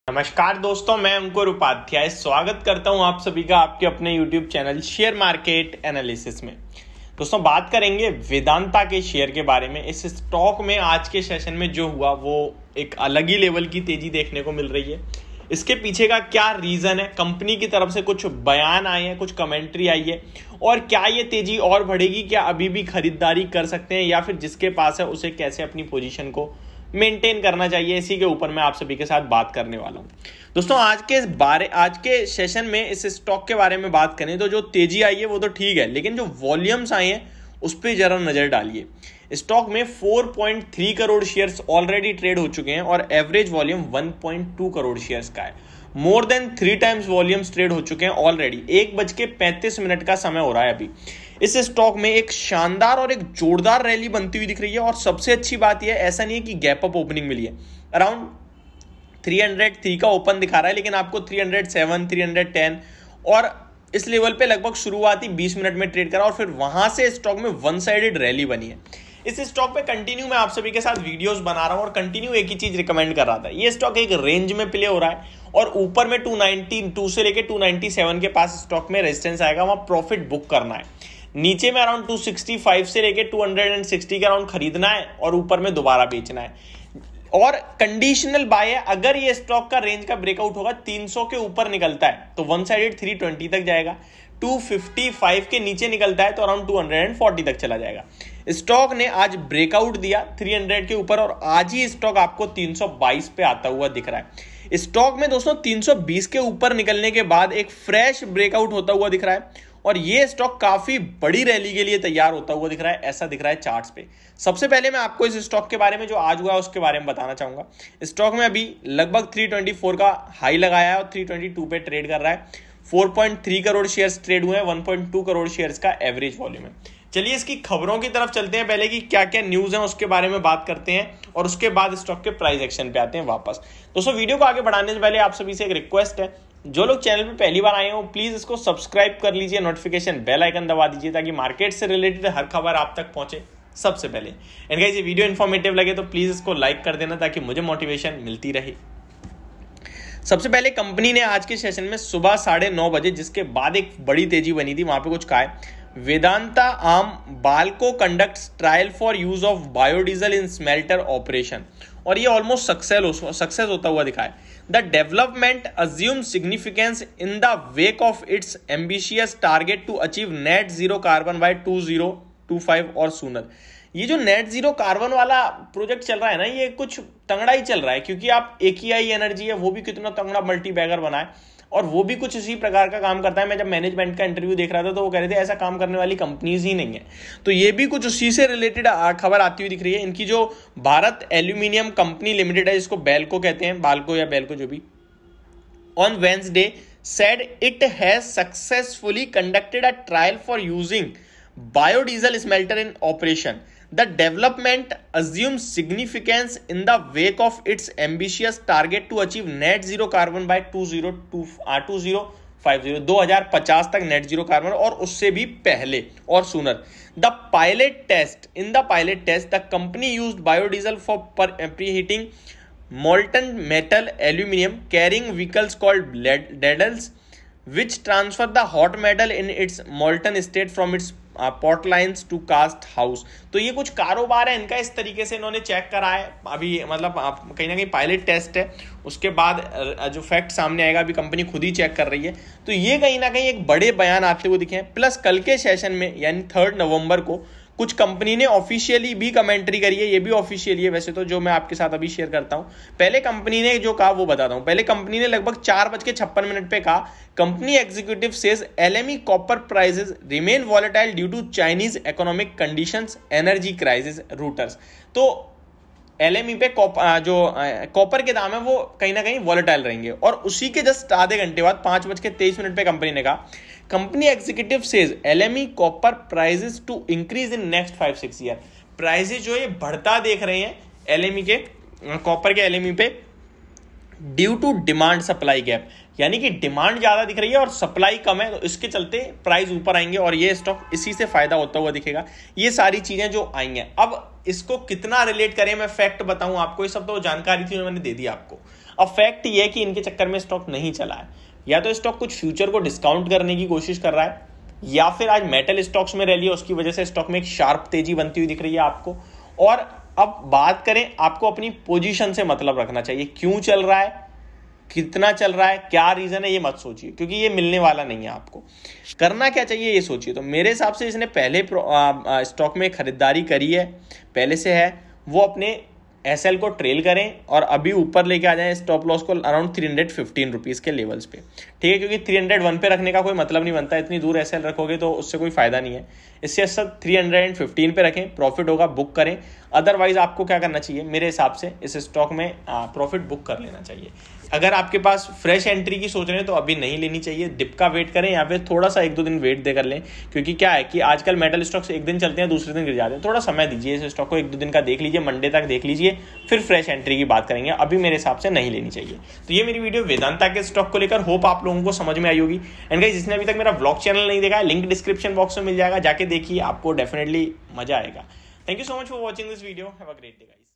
नमस्कार दोस्तों, मैं अंकुर उपाध्याय स्वागत करता हूं आप सभी का आपके अपने YouTube channel share market analysis में। दोस्तों, बात करेंगे वेदांता के शेयर के बारे में। इस स्टॉक में आज के सेशन में जो हुआ वो एक अलग ही लेवल की तेजी देखने को मिल रही है। इसके पीछे का क्या रीजन है? कंपनी की तरफ से कुछ बयान आए हैं, कुछ कमेंट्री आई है, और क्या ये तेजी और बढ़ेगी? क्या अभी भी खरीदारी कर सकते हैं, या फिर जिसके पास है उसे कैसे अपनी पोजीशन को मेंटेन करना चाहिए? इसी के ऊपर मैं आप सभी के साथ बात करने वाला हूं। दोस्तों, आज के सेशन में इस स्टॉक के बारे में बात करें तो जो तेजी आई है वो तो ठीक है, लेकिन जो वॉल्यूम्स आए हैं उस पर जरा नजर डालिए। स्टॉक में 4.3 करोड़ शेयर्स ऑलरेडी ट्रेड हो चुके हैं और एवरेज वॉल्यूम 1.2 करोड़ शेयर्स का है। More than 3 times volumes trade हो चुके हैं ऑलरेडी। 1:35 का समय हो रहा है अभी। इस स्टॉक में एक शानदार और एक जोरदार रैली बनती हुई दिख रही है, और सबसे अच्छी बात यह है, ऐसा नहीं है कि गैप अप ओपनिंग मिली है। अराउंड 303 का ओपन दिखा रहा है, लेकिन आपको 307, 310 और इस लेवल पे लगभग शुरुआती 20 मिनट में ट्रेड करा, और फिर वहां से स्टॉक में वन साइडेड रैली बनी है। इस स्टॉक पे कंटिन्यू मैं आप सभी के साथ वीडियोस बना रहा हूं और कंटिन्यू एक ही चीज रिकमेंड कर रहा था। ये स्टॉक एक रेंज में प्ले हो रहा है, और ऊपर में 292 से लेके 297 के पास स्टॉक में रेजिस्टेंस आएगा, वहां प्रॉफिट बुक करना है। नीचे में अराउंड 265 से लेके 260 के अराउंड खरीदना है, और ऊपर में दोबारा बेचना है। और कंडीशनल बाय है, अगर ये स्टॉक का रेंज का ब्रेकआउट होगा, 300 के ऊपर निकलता है तो वन साइडेड 320 तक जाएगा। 255 के नीचे निकलता है तो अराउंड 240 तक चला जाएगा। स्टॉक ने आज ब्रेकआउट दिया 300 के ऊपर, और आज ही स्टॉक आपको 322 पे आता हुआ दिख रहा है। स्टॉक में दोस्तों 320 के ऊपर निकलने के बाद एक फ्रेश ब्रेकआउट होता हुआ दिख रहा है, और ये स्टॉक काफी बड़ी रैली के लिए तैयार होता हुआ दिख रहा है, ऐसा दिख रहा है चार्ट्स पे। सबसे पहले मैं आपको इस स्टॉक के बारे में जो आज हुआ उसके बारे में बताना चाहूंगा। स्टॉक में अभी लगभग 324 का हाई लगाया है और 322 पे ट्रेड कर रहा है। 4.3 करोड़ शेयर्स ट्रेड हुए हैं, 1.2 करोड़ शेयर्स का एवरेज वॉल्यूम है। चलिए इसकी खबरों की तरफ चलते हैं। पहले कि क्या क्या न्यूज है उसके बारे में बात करते हैं, और उसके बाद स्टॉक के प्राइस एक्शन पे आते हैं वापस। दोस्तों, वीडियो को आगे बढ़ाने से पहले आप सभी से एक रिक्वेस्ट है, जो लोग चैनल पे पहली बार आए हो प्लीज इसको सब्सक्राइब कर लीजिए, नोटिफिकेशन बेल आइकन दबा दीजिए, ताकि मार्केट से रिलेटेड हर खबर आप तक पहुंचे सबसे पहले। एंड गाइस, ये वीडियो इन्फॉर्मेटिव लगे तो प्लीज इसको लाइक कर देना, ताकि मुझे मोटिवेशन मिलती रहे। सबसे पहले कंपनी ने आज के सेशन में सुबह 9:30 बजे, जिसके बाद एक बड़ी तेजी बनी थी, वहां पे कुछ कहा है। Vedanta arm Balco conducts trial for use of biodiesel in smelter operation, और ये ऑलमोस्ट सक्सेस होता हुआ दिखा है। The development assume significance in the wake of its ambitious target to achieve net zero carbon by 2025 और सूनर। ये जो नेट जीरो कार्बन वाला प्रोजेक्ट चल रहा है ना, ये कुछ तंगड़ा ही चल रहा है, क्योंकि आप AKI एनर्जी है, वो भी कितना तंगड़ा मल्टी बैगर बना है, और वो भी कुछ इसी प्रकार का काम करता है। मैं जब मैनेजमेंट का इंटरव्यू देख रहा था तो वो कह रहे थे ऐसा काम करने वाली कंपनीज ही नहीं है। तो ये भी कुछ उसी से रिलेटेड खबर आती हुई दिख रही है। इनकी जो भारत एल्यूमिनियम कंपनी लिमिटेड है, जिसको बेल्को कहते हैं, बाल्को या बेल्को जो भी, on Wednesday said it has successfully conducted a trial for using biodiesel smelter in operation. The development assumes significance in the wake of its ambitious target to achieve net zero carbon by 2050 तक net zero carbon, और उससे भी पहले और sooner. The pilot test the company used biodiesel for preheating molten metal aluminum carrying vehicles called ladles, which transfer the hot metal in its molten state from its pot lines to cast house। तो ये कुछ कारोबार है इनका, इस तरीके से इन्होंने चेक करा है। अभी मतलब कहीं ना कहीं पायलट टेस्ट है, उसके बाद जो फैक्ट सामने आएगा, अभी कंपनी खुद ही चेक कर रही है। तो ये कहीं ना कहीं एक बड़े बयान आते हुए दिखे हैं। प्लस कल के सेशन में यानी 3 नवंबर को कुछ कंपनी ने ऑफिशियली भी कमेंट्री करी है। ये भी ऑफिशियली है वैसे तो, जो मैं आपके साथ अभी शेयर करता हूं। पहले कंपनी ने जो कहा वो बताता हूं। पहले कंपनी ने लगभग 4:56 पे कहा, company executive says LME copper prices remain volatile due to Chinese economic conditions, energy crisis, Reuters. तो LME पे कॉपर के दाम है वो कहीं ना कहीं वॉलेटाइल रहेंगे। और उसी के जस्ट आधे घंटे बाद 5:23 पे कंपनी ने कहा, company executive says LME copper prices to increase in next 5-6 year. Prices जो ये बढ़ता देख रहे हैं LME के, कॉपर के LME पे, due to demand supply gap, यानी कि डिमांड ज्यादा दिख रही है और सप्लाई कम है, तो इसके चलते प्राइस ऊपर आएंगे और ये स्टॉक इसी से फायदा होता हुआ दिखेगा। ये सारी चीजें जो आई हैं, अब इसको कितना रिलेट करें, मैं फैक्ट बताऊं आपको, ये सब तो जानकारी थी मैंने दे दी आपको। अब फैक्ट ये है कि इनके चक्कर में स्टॉक नहीं चला है, या तो स्टॉक कुछ फ्यूचर को डिस्काउंट करने की कोशिश कर रहा है, या फिर आज मेटल स्टॉक्स में रैली है, उसकी वजह से स्टॉक में एक शार्प तेजी बनती हुई दिख रही है आपको। और अब बात करें, आपको अपनी पोजीशन से मतलब रखना चाहिए, क्यों चल रहा है, कितना चल रहा है, क्या रीजन है, ये मत सोचिए, क्योंकि ये मिलने वाला नहीं है। आपको करना क्या चाहिए ये सोचिए। तो मेरे हिसाब से इसने पहले स्टॉक में खरीदारी करी है, पहले से है, वो अपने एसएल को ट्रेल करें और अभी ऊपर लेके आ जाएं स्टॉप लॉस को अराउंड 315 रुपीज़ के लेवल्स पे, ठीक है, क्योंकि 301 पे रखने का कोई मतलब नहीं बनता, इतनी दूर एसएल रखोगे तो उससे कोई फायदा नहीं है। इससे अच्छा 315 पे रखें, प्रॉफिट होगा बुक करें। अदरवाइज आपको क्या करना चाहिए, मेरे हिसाब से इस स्टॉक में प्रॉफिट बुक कर लेना चाहिए। अगर आपके पास फ्रेश एंट्री की सोच रहे हैं तो अभी नहीं लेनी चाहिए, डिप का वेट करें या फिर थोड़ा सा 1-2 दिन वेट देकर लें, क्योंकि क्या है कि आजकल मेटल स्टॉक्स एक दिन चलते हैं दूसरे दिन गिर जाते हैं। थोड़ा समय दीजिए इस स्टॉक को, 1-2 दिन का देख लीजिए, मंडे तक देख लीजिए, फिर फ्रेश एंट्री की बात करेंगे। अभी मेरे हिसाब से नहीं लेनी चाहिए। तो ये मेरी वीडियो वेदांता के स्टॉक को लेकर, होप आप लोगों को समझ में आई होगी। एंड गाइस, जिसने अभी तक मेरा व्लॉग चैनल नहीं देखा है, लिंक डिस्क्रिप्शन बॉक्स में मिल जाएगा, जाके देखिए, आपको डेफिनेटली मजा आएगा। Thank you so much for watching this video. Have a great day guys.